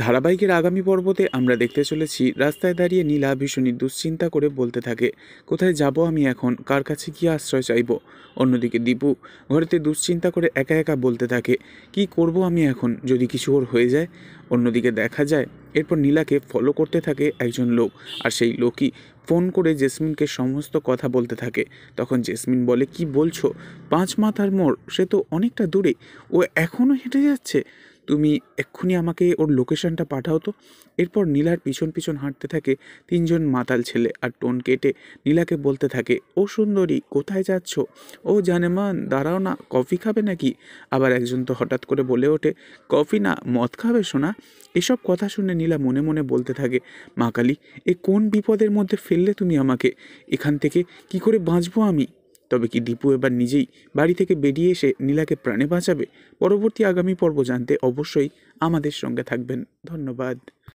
ধারাবাহিকের আগামী পর্বতে আমরা দেখতে চলেছি রাস্তায় দাঁড়িয়ে নীলা ভীষণই দুশ্চিন্তা করে বলতে থাকে, কোথায় যাব আমি এখন, কার কাছে গিয়ে আশ্রয় চাইব। অন্যদিকে দীপু ঘরেতে দুশ্চিন্তা করে একা একা বলতে থাকে, কি করব আমি এখন, যদি কিছু ওর হয়ে যায়। অন্যদিকে দেখা যায় এরপর নীলাকে ফলো করতে থাকে একজন লোক, আর সেই লোকই ফোন করে জেসমিনকে সমস্ত কথা বলতে থাকে। তখন জেসমিন বলে, কি বলছো, 5 মাথার মোড়, সে তো অনেকটা দূরে, ও এখনও হেঁটে যাচ্ছে। তুমি এক্ষুনি আমাকে ওর লোকেশনটা পাঠাও তো। এরপর নীলার পিছন পিছন হাঁটতে থাকে তিনজন মাতাল ছেলে, আর টোন কেটে নীলাকে বলতে থাকে, ও সুন্দরী কোথায় যাচ্ছ, ও জানেমান দাঁড়াও না, কফি খাবে নাকি। আবার একজন তো হঠাৎ করে বলে ওঠে, কফি না, মদ খাবে শোনা। এসব কথা শুনে নীলা মনে মনে বলতে থাকে, মা কালী, এ কোন বিপদের মধ্যে ফেললে তুমি আমাকে, এখান থেকে কি করে বাঁচবো আমি। তবে কি দীপু এবার নিজেই বাড়ি থেকে বেরিয়ে এসে নীলাকে প্রাণে বাঁচাবে? পরবর্তী আগামী পর্ব জানতে অবশ্যই আমাদের সঙ্গে থাকবেন। ধন্যবাদ।